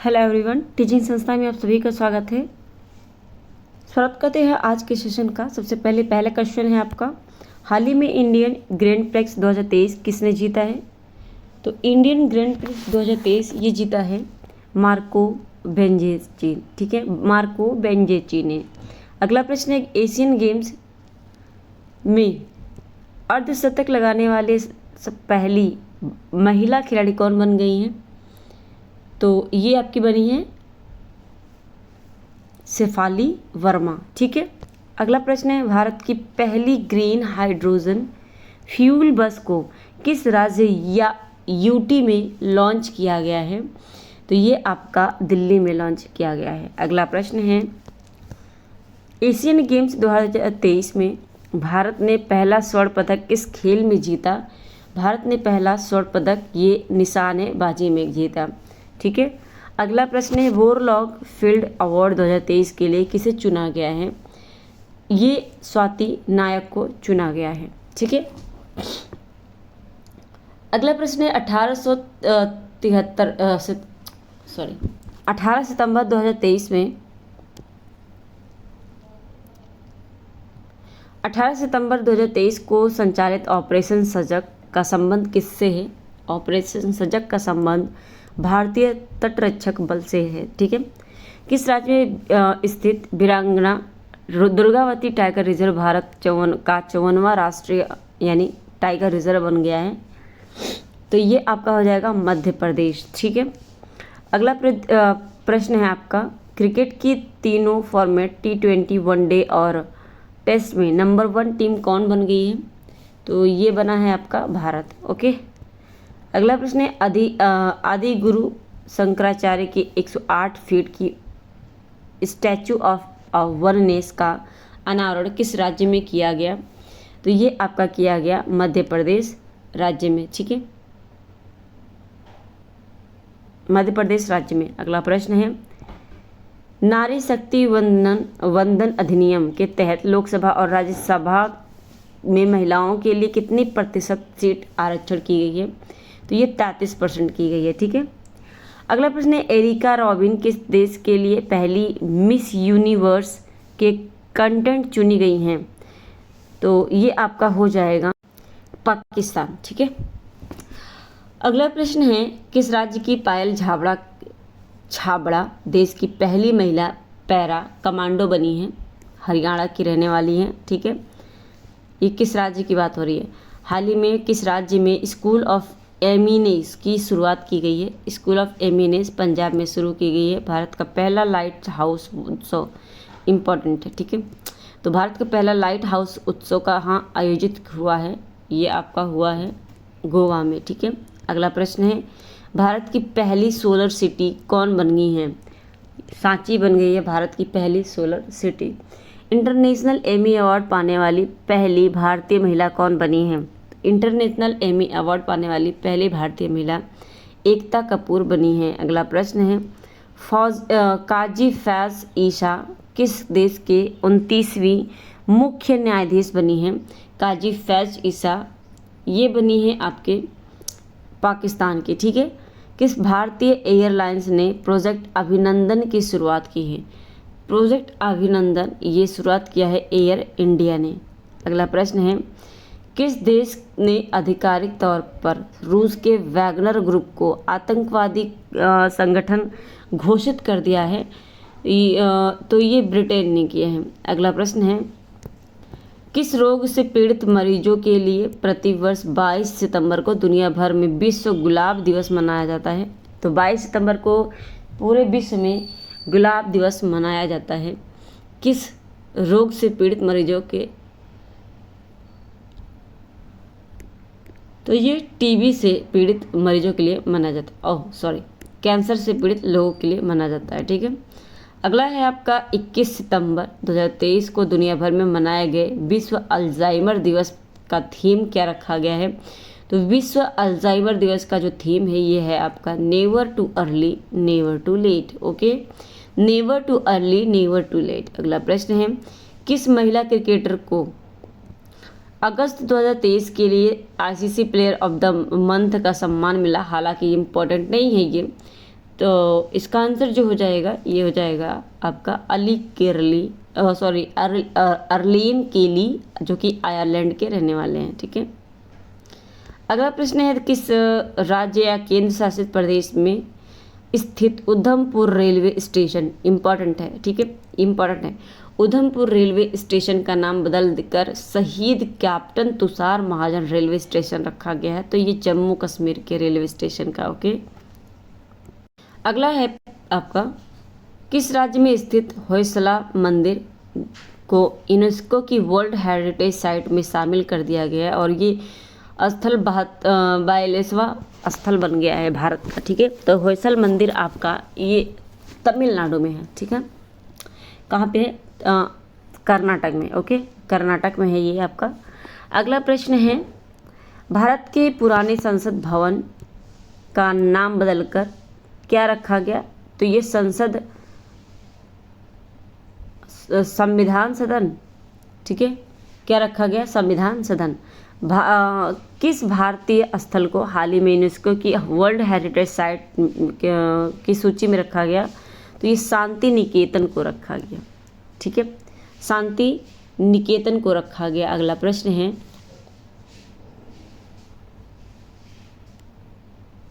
Hello everyone, teaching संस्था में आप सभी का स्वागत है। स्वागत करते हैं आज के सेशन का। सबसे पहला क्वेश्चन है आपका, हाल ही में इंडियन ग्रैंड प्रिक्स 2023 किसने जीता है? तो इंडियन ग्रैंड प्रिक्स 2023 ये जीता है मार्को बेंजेची। ठीक है, मार्को बेंजेची ने। अगला प्रश्न है, एशियन गेम्स में अर्धशतक लगाने वाले पहली महिला खिलाड़ी कौन बन गई हैं? तो ये आपकी बनी है शेफाली वर्मा। ठीक है, अगला प्रश्न है, भारत की पहली ग्रीन हाइड्रोजन फ्यूल बस को किस राज्य या यूटी में लॉन्च किया गया है? तो ये आपका दिल्ली में लॉन्च किया गया है। अगला प्रश्न है, एशियन गेम्स 2023 में भारत ने पहला स्वर्ण पदक किस खेल में जीता? भारत ने पहला स्वर्ण पदक ये निशानेबाजी में जीता। ठीक है, अगला प्रश्न है, वोरलॉग फील्ड अवार्ड 2023 के लिए किसे चुना गया है? ये स्वाति नायक को चुना गया है। ठीक है, अगला प्रश्न है, 18 सितंबर 2023 में 18 सितंबर 2023 को संचालित ऑपरेशन सजग का संबंध किससे है? ऑपरेशन सजग का संबंध भारतीय तटरक्षक बल से है। ठीक है, किस राज्य में स्थित वीरांगना दुर्गावती टाइगर रिजर्व भारत का 54वां राष्ट्रीय यानी टाइगर रिजर्व बन गया है? तो ये आपका हो जाएगा मध्य प्रदेश। ठीक है, अगला प्रश्न है आपका, क्रिकेट की तीनों फॉर्मेट T20 वनडे और टेस्ट में नंबर 1 टीम कौन बन गई है? तो ये बना है आपका भारत। ओके, अगला प्रश्न है, आदि गुरु शंकराचार्य की 108 फीट की स्टैचू ऑफ वननेस का अनावरण किस राज्य में किया गया? तो ये आपका किया गया मध्य प्रदेश राज्य में। ठीक है, मध्य प्रदेश राज्य में। अगला प्रश्न है, नारी शक्ति वंदन अधिनियम के तहत लोकसभा और राज्यसभा में महिलाओं के लिए कितनी प्रतिशत सीट आरक्षण की गई है? तो ये 33% की गई है। ठीक है, अगला प्रश्न है, एरिका रॉबिन किस देश के लिए पहली मिस यूनिवर्स के कंटेंट चुनी गई हैं? तो ये आपका हो जाएगा पाकिस्तान। ठीक है, अगला प्रश्न है, किस राज्य की पायल छाबड़ा देश की पहली महिला पैरा कमांडो बनी है? हरियाणा की रहने वाली हैं। ठीक है, ये किस राज्य की बात हो रही है? हाल ही में किस राज्य में स्कूल ऑफ एमिनेस की शुरुआत की गई है? स्कूल ऑफ एमिनेस पंजाब में शुरू की गई है। भारत का पहला लाइट हाउस उत्सव इम्पोर्टेंट है। ठीक है, तो भारत का पहला लाइट हाउस उत्सव कहाँ आयोजित हुआ है? ये आपका हुआ है गोवा में। ठीक है, अगला प्रश्न है, भारत की पहली सोलर सिटी कौन बन गई है? सांची बन गई है भारत की पहली solar city. International Emmy award पाने वाली पहली भारतीय महिला कौन बनी है? इंटरनेशनल एमी अवार्ड पाने वाली पहली भारतीय महिला एकता कपूर बनी है। अगला प्रश्न है, काजी फैज ईसा किस देश के 29वीं मुख्य न्यायाधीश बनी है? काजी फैज ईसा ये बनी है आपके पाकिस्तान की। ठीक है, किस भारतीय एयरलाइंस ने प्रोजेक्ट अभिनंदन की शुरुआत की है? प्रोजेक्ट अभिनंदन ये शुरुआत किया है एयर इंडिया ने। अगला प्रश्न है, किस देश ने आधिकारिक तौर पर रूस के वैगनर ग्रुप को आतंकवादी संगठन घोषित कर दिया है? तो ये ब्रिटेन ने किया है। अगला प्रश्न है, किस रोग से पीड़ित मरीजों के लिए प्रतिवर्ष 22 सितंबर को दुनिया भर में विश्व गुलाब दिवस मनाया जाता है? तो 22 सितंबर को पूरे विश्व में गुलाब दिवस मनाया जाता है। किस रोग से पीड़ित मरीजों के? तो ये टीबी से पीड़ित मरीजों के लिए मनाया जाता है। कैंसर से पीड़ित लोगों के लिए मनाया जाता है। ठीक है, अगला है आपका 21 सितंबर 2023 को दुनिया भर में मनाए गए विश्व अल्जाइमर दिवस का थीम क्या रखा गया है? तो विश्व अल्जाइमर दिवस का जो थीम है ये है आपका never too early never too late. Okay, never too early never too late. अगला प्रश्न है, किस महिला क्रिकेटर को अगस्त 2023 के लिए ICC player of the month का सम्मान मिला? हालांकि इम्पोर्टेंट नहीं है ये, तो इसका आंसर जो हो जाएगा ये हो जाएगा आपका अर्लीन केली, जो कि आयरलैंड के रहने वाले हैं। ठीक है, अगला प्रश्न है किस राज्य या केंद्र शासित प्रदेश में स्थित उधमपुर रेलवे स्टेशन, इंपॉर्टेंट है, ठीक है, इंपॉर्टेंट है, उधमपुर रेलवे स्टेशन का नाम बदल कर शहीद कैप्टन तुषार महाजन रेलवे स्टेशन रखा गया है। तो ये जम्मू कश्मीर के रेलवे स्टेशन का। ओके, अगला है आपका किस राज्य में स्थित होयसला मंदिर को यूनेस्को की वर्ल्ड हेरिटेज साइट में शामिल कर दिया गया है और ये स्थल 42वां स्थल बन गया है भारत का। ठीक है, तो होयसल मंदिर आपका ये तमिलनाडु में है। ठीक है, कहाँ पे है? कर्नाटक में। ओके, कर्नाटक में है ये आपका। अगला प्रश्न है भारत के पुराने संसद भवन का नाम बदलकर क्या रखा गया? तो ये संविधान सदन। ठीक है, क्या रखा गया? संविधान सदन। किस भारतीय स्थल को हाल ही में यूनेस्को की वर्ल्ड हेरिटेज साइट की सूची में रखा गया? तो ये शांति निकेतन को रखा गया। ठीक है, शांति निकेतन को रखा गया। अगला प्रश्न है,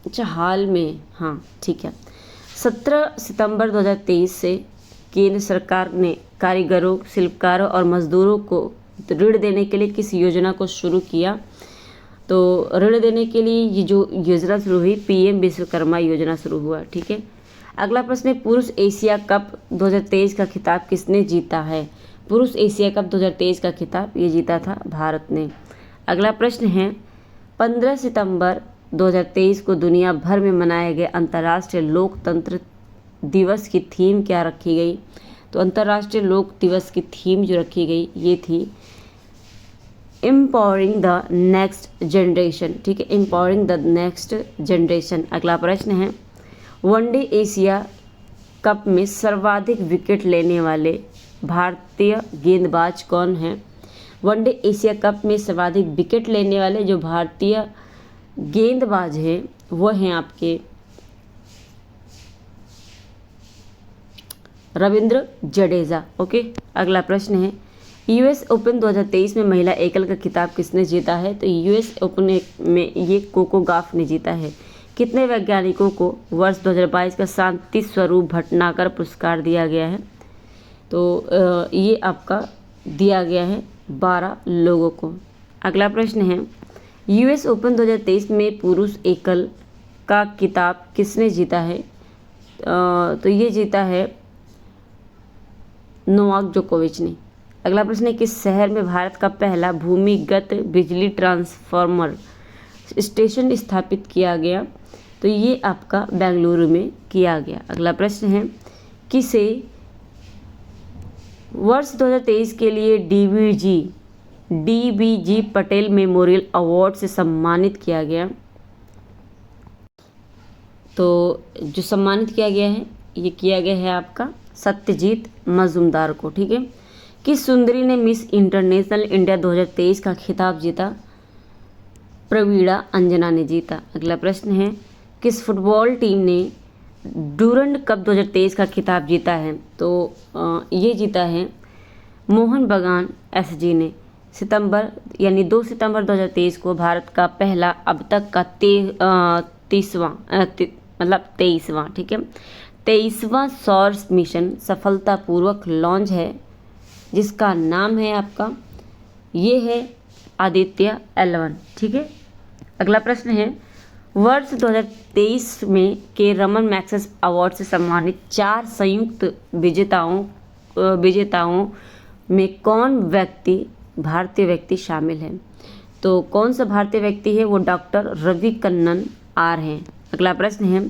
अच्छा हाल में, हाँ ठीक है, 17 सितंबर 2023 से केंद्र सरकार ने कारीगरों, शिल्पकारों और मजदूरों को ऋण देने के लिए किस योजना को शुरू किया? तो ऋण देने के लिए ये जो योजना शुरू हुई, पीएम विश्वकर्मा योजना शुरू हुआ। ठीक है, अगला प्रश्न है पुरुष एशिया कप 2023 का खिताब किसने जीता है? पुरुष एशिया कप 2023 का खिताब ये जीता था भारत ने। अगला प्रश्न है 15 सितंबर 2023 को दुनिया भर में मनाए गए अंतर्राष्ट्रीय लोकतंत्र दिवस की थीम क्या रखी गई? तो अंतर्राष्ट्रीय लोक दिवस की थीम जो रखी गई ये थी एम्पावरिंग द नेक्स्ट जनरेशन। ठीक है, एम्पावरिंग द नेक्स्ट जनरेशन। अगला प्रश्न है वनडे एशिया कप में सर्वाधिक विकेट लेने वाले भारतीय गेंदबाज कौन हैं? वनडे एशिया कप में सर्वाधिक विकेट लेने वाले जो भारतीय गेंदबाज हैं वो हैं आपके रविंद्र जडेजा। ओके, अगला प्रश्न है यूएस ओपन 2023 में महिला एकल का खिताब किसने जीता है? तो यूएस ओपन में ये कोको गॉफ ने जीता है। कितने वैज्ञानिकों को वर्ष 2022 का शांति स्वरूप भटनागर पुरस्कार दिया गया है? तो ये आपका दिया गया है 12 लोगों को। अगला प्रश्न है यूएस ओपन 2023 में पुरुष एकल का खिताब किसने जीता है? तो ये जीता है नोवाक जोकोविच ने। अगला प्रश्न है किस शहर में भारत का पहला भूमिगत बिजली ट्रांसफार्मर स्टेशन स्थापित किया गया? तो ये आपका बेंगलुरु में किया गया। अगला प्रश्न है किसे वर्ष 2023 के लिए डीबीजी पटेल मेमोरियल अवार्ड से सम्मानित किया गया? तो जो सम्मानित किया गया है ये किया गया है आपका सत्यजीत मजूमदार को। ठीक है, किस सुंदरी ने मिस इंटरनेशनल इंडिया 2023 का खिताब जीता? प्रवीणा अंजना ने जीता। अगला प्रश्न है किस फुटबॉल टीम ने डूरंड कप 2023 का खिताब जीता है? तो ये जीता है मोहन बगान एसजी ने। सितंबर यानी 2 सितंबर 2023 को भारत का पहला अब तक का 23वां ठीक है 23वां सौर मिशन सफलतापूर्वक लॉन्च है जिसका नाम है आपका ये है आदित्य L1। ठीक है, अगला प्रश्न है वर्ष 2023 में के रमन मैग्सेसे अवार्ड से सम्मानित 4 संयुक्त विजेताओं में कौन भारतीय व्यक्ति शामिल है? तो कौन सा भारतीय व्यक्ति है? वो डॉक्टर रवि कन्नन आर हैं। अगला प्रश्न है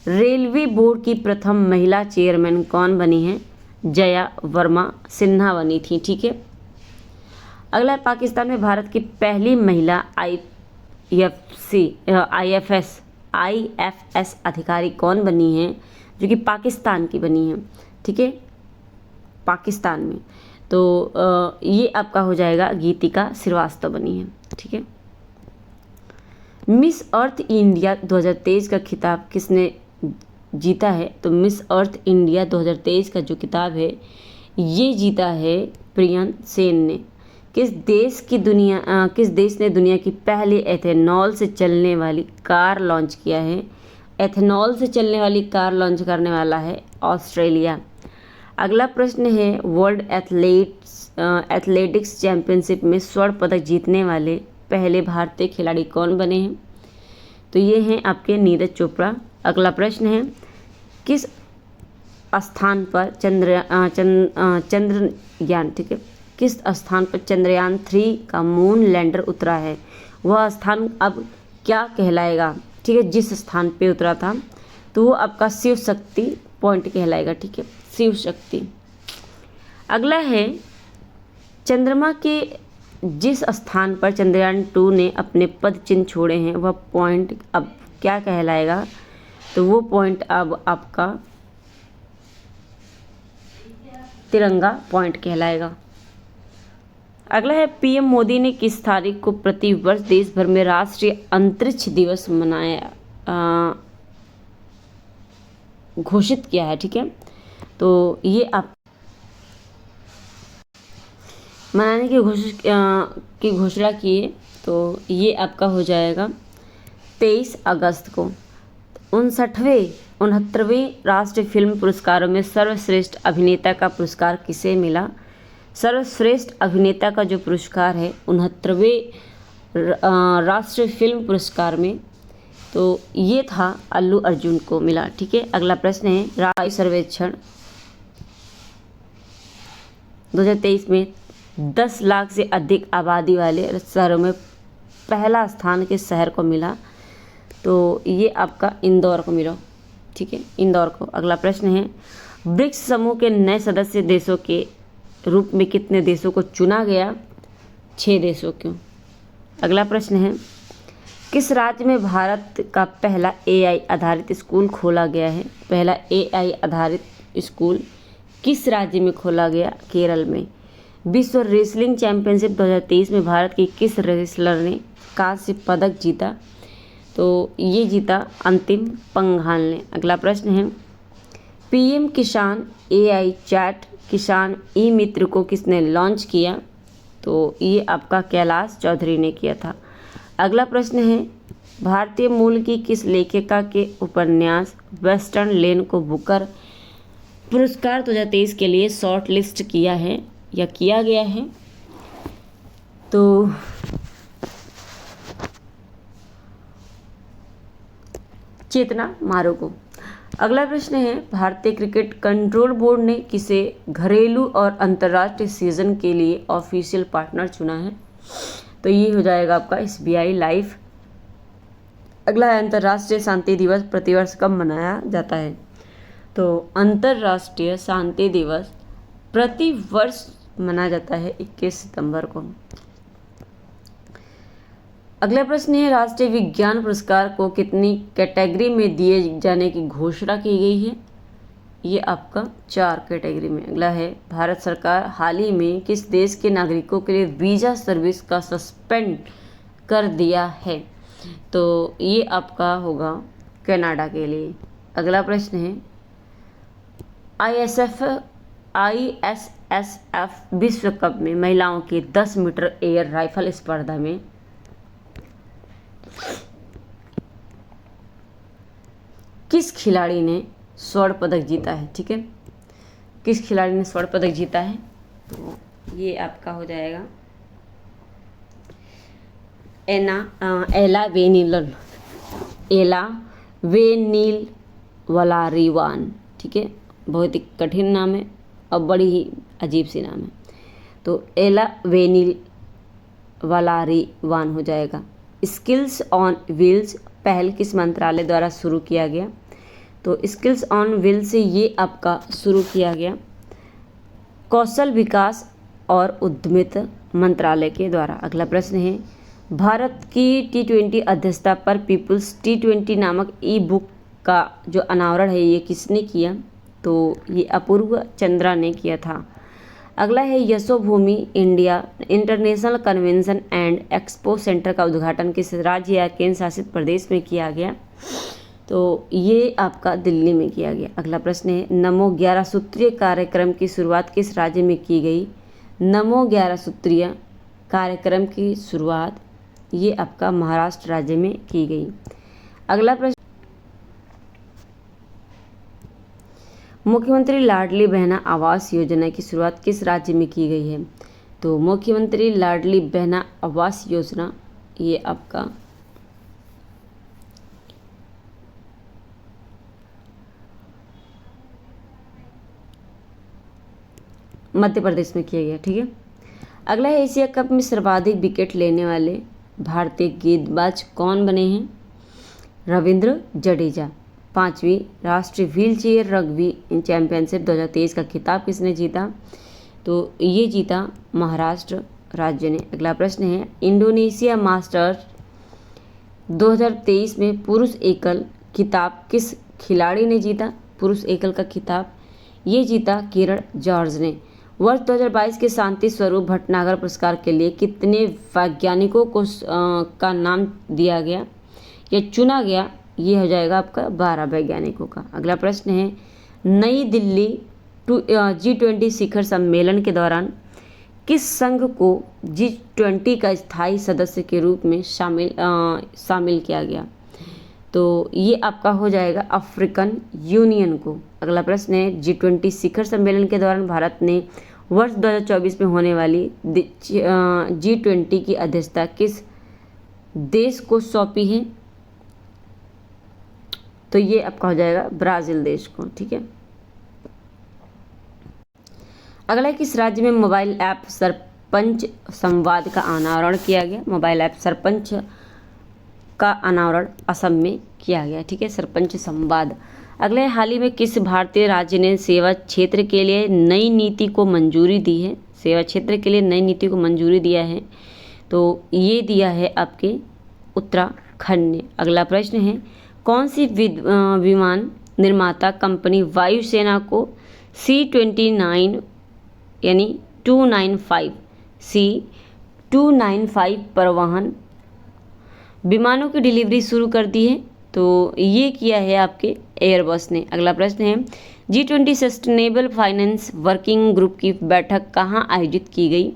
रेलवे बोर्ड की प्रथम महिला चेयरमैन कौन बनी है? जया वर्मा सिन्हा बनी थी। ठीक है, अगला है पाकिस्तान में भारत की पहली महिला आईएफएस अधिकारी कौन बनी है जो कि पाकिस्तान की बनी है? ठीक है, पाकिस्तान में तो ये आपका हो जाएगा गीतिका श्रीवास्तव बनी है। ठीक है, मिस अर्थ इंडिया 2023 का खिताब किसने जीता है? तो मिस अर्थ इंडिया 2023 का जो किताब है ये जीता है प्रियन सेन ने। किस देश ने दुनिया की पहली एथेनॉल से चलने वाली कार लॉन्च किया है? एथेनॉल से चलने वाली कार लॉन्च करने वाला है ऑस्ट्रेलिया। अगला प्रश्न है वर्ल्ड एथलेटिक्स चैंपियनशिप में स्वर्ण पदक जीतने वाले पहले भारतीय खिलाड़ी कौन बने हैं? तो ये हैं आपके नीरज चोपड़ा। अगला प्रश्न है किस स्थान पर चंद्रयान, ठीक है, किस स्थान पर चंद्रयान 3 का मून लैंडर उतरा है? वह स्थान अब क्या कहलाएगा? ठीक है, जिस स्थान पे उतरा था तो वो आपका शिव शक्ति पॉइंट कहलाएगा। ठीक है, शिव शक्ति। अगला है चंद्रमा के जिस स्थान पर चंद्रयान 2 ने अपने पद चिन्ह छोड़े हैं वह पॉइंट अब क्या कहलाएगा? तो वो पॉइंट अब आपका तिरंगा पॉइंट कहलाएगा। अगला है पीएम मोदी ने किस तारीख को प्रतिवर्ष देश भर में राष्ट्रीय अंतरिक्ष दिवस घोषित किया है? ठीक है, तो ये आप मनाने की घोषणा की है, तो ये आपका हो जाएगा 23 अगस्त को। 69वें राष्ट्रीय फिल्म पुरस्कारों में सर्वश्रेष्ठ अभिनेता का पुरस्कार किसे मिला? सर्वश्रेष्ठ अभिनेता का जो पुरस्कार है 69वें राष्ट्रीय फिल्म पुरस्कार में, तो ये था अल्लू अर्जुन को मिला। ठीक है, अगला प्रश्न है राष्ट्रीय सर्वेक्षण 2023 में 10 लाख से अधिक आबादी वाले शहरों में पहला स्थान किस शहर को मिला? तो ये आपका इंदौर को मिला। ठीक है, इंदौर को। अगला प्रश्न है ब्रिक्स समूह के नए सदस्य देशों के रूप में कितने देशों को चुना गया? 6 देशों को। अगला प्रश्न है किस राज्य में भारत का पहला एआई आधारित स्कूल खोला गया है? पहला एआई आधारित स्कूल किस राज्य में खोला गया? केरल में। विश्व रेसलिंग चैंपियनशिप 2023 में भारत की किस रेसलर ने कांस्य पदक जीता? तो ये जीता अंतिम पंघाल ने। अगला प्रश्न है पीएम किसान एआई चैट किसान ई मित्र को किसने लॉन्च किया? तो ये आपका कैलाश चौधरी ने किया था। अगला प्रश्न है भारतीय मूल की किस लेखिका के उपन्यास वेस्टर्न लेन को बुकर पुरस्कार 2023 के लिए शॉर्ट लिस्ट किया है या किया गया है? तो चेतना मारो को। अगला प्रश्न है भारतीय क्रिकेट कंट्रोल बोर्ड ने किसे घरेलू और अंतर्राष्ट्रीय सीजन के लिए ऑफिशियल पार्टनर चुना है? तो ये हो जाएगा आपका एसबीआई लाइफ। अगला है अंतर्राष्ट्रीय शांति दिवस प्रतिवर्ष कब मनाया जाता है? तो अंतर्राष्ट्रीय शांति दिवस प्रतिवर्ष मनाया जाता है 21 सितंबर को। अगला प्रश्न है राष्ट्रीय विज्ञान पुरस्कार को कितनी कैटेगरी में दिए जाने की घोषणा की गई है? ये आपका 4 कैटेगरी में। अगला है भारत सरकार हाल ही में किस देश के नागरिकों के लिए वीज़ा सर्विस का सस्पेंड कर दिया है? तो ये आपका होगा कनाडा के लिए। अगला प्रश्न है ISSF विश्व कप में महिलाओं की 10 मीटर एयर राइफल स्पर्धा में किस खिलाड़ी ने स्वर्ण पदक जीता है? ठीक है, किस खिलाड़ी ने स्वर्ण पदक जीता है? तो ये आपका हो जाएगा एला वेनिलवलारिवान। ठीक है, बहुत ही कठिन नाम है और बड़ी ही अजीब सी नाम है। तो एला वेनिलवलारिवान हो जाएगा। स्किल्स ऑन व्हील्स पहल किस मंत्रालय द्वारा शुरू किया गया? तो स्किल्स ऑन व्हील्स से ये आपका शुरू किया गया कौशल विकास और उद्यमिता मंत्रालय के द्वारा। अगला प्रश्न है भारत की T20 अध्यक्षता पर पीपुल्स T20 नामक ई बुक का जो अनावरण है ये किसने किया? तो ये अपूर्व चंद्रा ने किया था। अगला है Yashobhoomi India international convention and expo centre का उद्घाटन किस राज्य या केंद्र शासित प्रदेश में किया गया? तो ये आपका दिल्ली में किया गया। अगला प्रश्न है, नमो 11 सूत्रीय कार्यक्रम की शुरुआत किस राज्य में की गई? नमो 11 सूत्रीय कार्यक्रम की शुरुआत ये आपका महाराष्ट्र राज्य में की गई। अगला प्रश्न, मुख्यमंत्री लाडली बहना आवास योजना की शुरुआत किस राज्य में की गई है? तो मुख्यमंत्री लाडली बहना आवास योजना ये आपका मध्य प्रदेश में किया गया। ठीक है। अगला है, एशिया कप में सर्वाधिक विकेट लेने वाले भारतीय गेंदबाज कौन बने हैं? रविंद्र जडेजा। 5वीं राष्ट्रीय व्हीलचेयर रग्बी चैंपियनशिप 2023 का खिताब किसने जीता? तो ये जीता महाराष्ट्र राज्य ने। अगला प्रश्न है, इंडोनेशिया मास्टर्स 2023 में पुरुष एकल खिताब किस खिलाड़ी ने जीता? पुरुष एकल का खिताब ये जीता किरण जॉर्ज ने। वर्ष 2022 के शांति स्वरूप भटनागर पुरस्कार के लिए कितने वैज्ञानिकों को का नाम दिया गया या चुना गया? ये हो जाएगा आपका 12 वैज्ञानिकों का। अगला प्रश्न है, नई दिल्ली G20 शिखर सम्मेलन के दौरान किस संघ को G20 का स्थायी सदस्य के रूप में शामिल किया गया? तो ये आपका हो जाएगा अफ्रीकन यूनियन को। अगला प्रश्न है, G20 शिखर सम्मेलन के दौरान भारत ने वर्ष 2024 में होने वाली G20 की अध्यक्षता किस देश को सौंपी है? तो ये आपका हो जाएगा ब्राज़ील देश को। ठीक है। अगला, किस राज्य में मोबाइल ऐप सरपंच संवाद का अनावरण किया गया? मोबाइल ऐप सरपंच का अनावरण असम में किया गया। ठीक है, सरपंच संवाद। अगले, हाल ही में किस भारतीय राज्य ने सेवा क्षेत्र के लिए नई नीति को मंजूरी दी है? सेवा क्षेत्र के लिए नई नीति को मंजूरी दिया है तो ये दिया है आपके उत्तराखंड ने। अगला प्रश्न है, कौन सी विमान निर्माता कंपनी वायुसेना को C-29 यानी 295 C-295 परिवहन विमानों की डिलीवरी शुरू कर दी है? तो ये किया है आपके एयरबस ने। अगला प्रश्न है, G20 sustainable finance working group की बैठक कहाँ आयोजित की गई?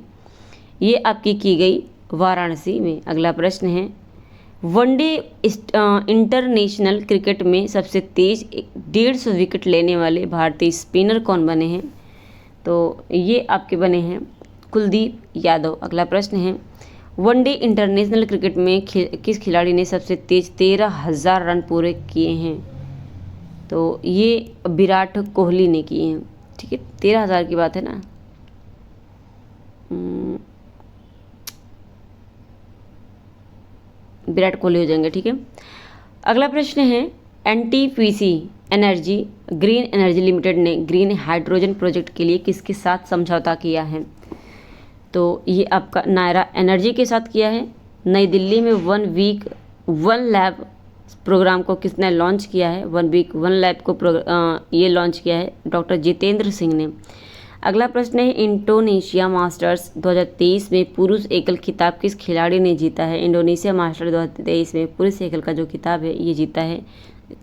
ये आपकी की गई वाराणसी में। अगला प्रश्न है, वनडे इंटरनेशनल क्रिकेट में सबसे तेज 150 विकेट लेने वाले भारतीय स्पिनर कौन बने हैं? तो ये आपके बने हैं कुलदीप यादव। अगला प्रश्न है, वनडे इंटरनेशनल क्रिकेट में किस खिलाड़ी ने सबसे तेज 13,000 रन पूरे किए हैं? तो ये विराट कोहली ने किए हैं। ठीक है, 13,000 की बात है ना। विराट कोहली हो जाएंगे। ठीक है। अगला प्रश्न है, NTPC energy green energy limited ने ग्रीन हाइड्रोजन प्रोजेक्ट के लिए किसके साथ समझौता किया है? तो ये आपका नायरा एनर्जी के साथ किया है। नई दिल्ली में 1 वीक 1 लैब प्रोग्राम को किसने लॉन्च किया है? 1 वीक 1 लैब को ये लॉन्च किया है डॉक्टर जितेंद्र सिंह ने। अगला प्रश्न है, इंडोनेशिया मास्टर्स 2023 में पुरुष एकल खिताब किस खिलाड़ी ने जीता है? इंडोनेशिया मास्टर्स 2023 में पुरुष एकल का जो खिताब है ये जीता है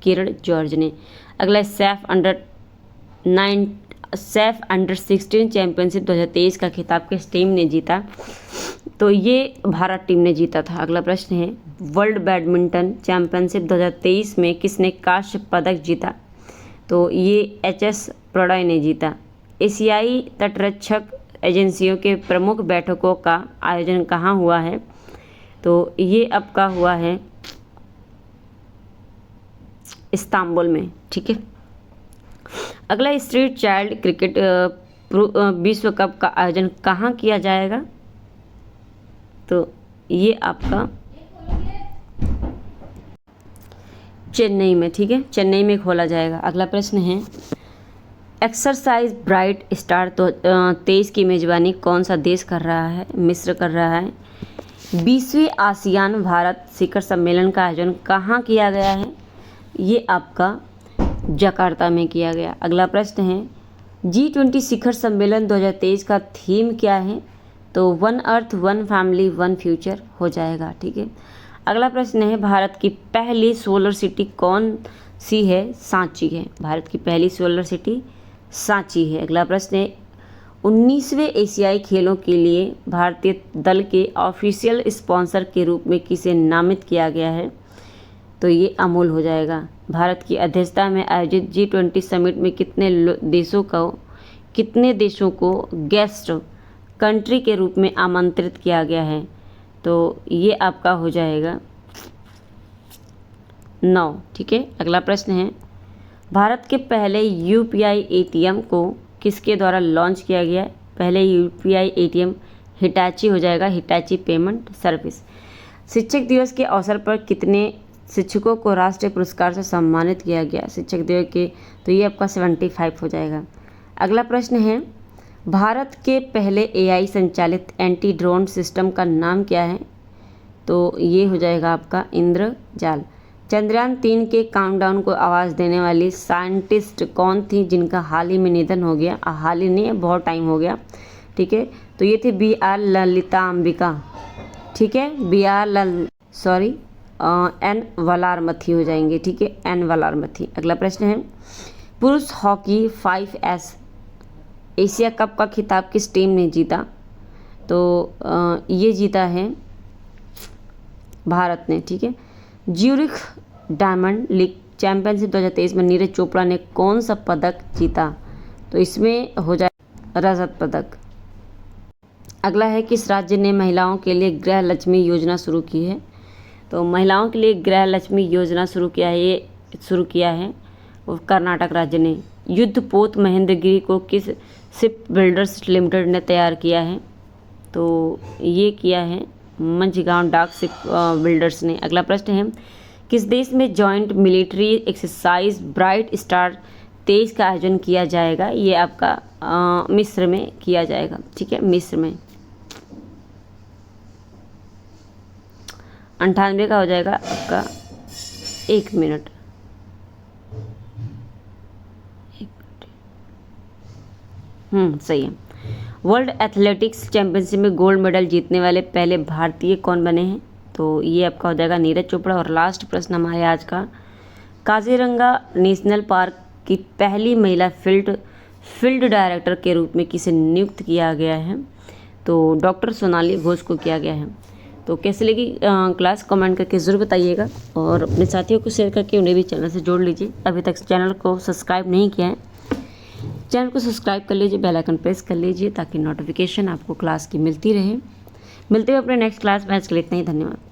किरण जॉर्ज ने। अगला, सैफ अंडर 16 चैंपियनशिप 2023 का खिताब किस टीम ने जीता? तो ये भारत टीम ने जीता था। अगला प्रश्न है, वर्ल्ड बैडमिंटन चैंपियनशिप 2023 में किसने कांस्य पदक जीता? तो ये HS प्रणय ने जीता। एशियाई तटरक्षक एजेंसियों के प्रमुख बैठकों का आयोजन कहाँ हुआ है? तो ये आपका हुआ है इस्तांबुल में। ठीक है। अगला, स्ट्रीट चाइल्ड क्रिकेट विश्व कप का आयोजन कहाँ किया जाएगा? तो ये आपका चेन्नई में। ठीक है, चेन्नई में खोला जाएगा। अगला प्रश्न है, एक्सरसाइज ब्राइट स्टार 23 की मेजबानी कौन सा देश कर रहा है? मिस्र कर रहा है। 20वें आसियान भारत शिखर सम्मेलन का आयोजन कहाँ किया गया है? ये आपका जकार्ता में किया गया। अगला प्रश्न है, G20 शिखर सम्मेलन 2023 का थीम क्या है? तो 1 अर्थ 1 फैमिली 1 फ्यूचर हो जाएगा। ठीक है। अगला प्रश्न है, भारत की पहली सोलर सिटी कौन सी है? सांची है। भारत की पहली सोलर सिटी सांची है। अगला प्रश्न है, 19वें एशियाई खेलों के लिए भारतीय दल के ऑफिशियल स्पॉन्सर के रूप में किसे नामित किया गया है? तो ये अमूल हो जाएगा। भारत की अध्यक्षता में आयोजित G20 समिट में कितने देशों को गेस्ट कंट्री के रूप में आमंत्रित किया गया है? तो ये आपका हो जाएगा 9। ठीक है। अगला प्रश्न है, भारत के पहले UPI ATM को किसके द्वारा लॉन्च किया गया है? पहले UPI ATM हिटाची हो जाएगा, हिटाची पेमेंट सर्विस। शिक्षक दिवस के अवसर पर कितने शिक्षकों को राष्ट्रीय पुरस्कार से सम्मानित किया गया? शिक्षक दिवस के, तो ये आपका 75 हो जाएगा। अगला प्रश्न है, भारत के पहले AI संचालित एंटी ड्रोन सिस्टम का नाम क्या है? तो ये हो जाएगा आपका इंद्रजाल। चंद्रयान 3 के काउंटडाउन को आवाज़ देने वाली साइंटिस्ट कौन थी जिनका हाल ही में निधन हो गया? हाल ही नहीं, बहुत टाइम हो गया। ठीक है, तो ये थी BR ललितांबिका। ठीक है, एन वलारमथी हो जाएंगे। ठीक है, एन वलारमथी। अगला प्रश्न है, पुरुष हॉकी 5S एशिया कप का खिताब किस टीम ने जीता? तो ये जीता है भारत ने। ठीक है, ज्यूरिख डायमंड लीग चैंपियनशिप 2023 में नीरज चोपड़ा ने कौन सा पदक जीता? तो इसमें हो जाए रजत पदक। अगला है, किस राज्य ने महिलाओं के लिए गृह लक्ष्मी योजना शुरू की है? तो महिलाओं के लिए गृह लक्ष्मी योजना शुरू किया है वो कर्नाटक राज्य ने। युद्धपोत महेंद्रगिरी को किस शिप बिल्डर्स लिमिटेड ने तैयार किया है? तो ये किया है मंझगांव डाक शिप बिल्डर्स ने। अगला प्रश्न है, किस देश में joint military exercise bright star 23 का आयोजन किया जाएगा? ये आपका मिस्र में किया जाएगा। ठीक है, मिस्र में। 98 का हो जाएगा आपका 1 मिनट। सही है। वर्ल्ड एथलेटिक्स चैंपियनशिप में गोल्ड मेडल जीतने वाले पहले भारतीय कौन बने हैं? तो ये आपका हो जाएगा नीरज चोपड़ा। और लास्ट प्रश्न हमारे आज का, काजीरंगा नेशनल पार्क की पहली महिला फील्ड डायरेक्टर के रूप में किसे नियुक्त किया गया है? तो डॉक्टर सोनाली घोष को किया गया है। तो कैसे लगी क्लास, कमेंट करके ज़रूर बताइएगा और अपने साथियों को शेयर करके उन्हें भी चैनल से जोड़ लीजिए। अभी तक चैनल को सब्सक्राइब नहीं किया है, चैनल को सब्सक्राइब कर लीजिए, बेल आइकन प्रेस कर लीजिए ताकि नोटिफिकेशन आपको क्लास की मिलती रहे। मिलते हुए अपने नेक्स्ट क्लास में, आज के लिए इतना ही। धन्यवाद।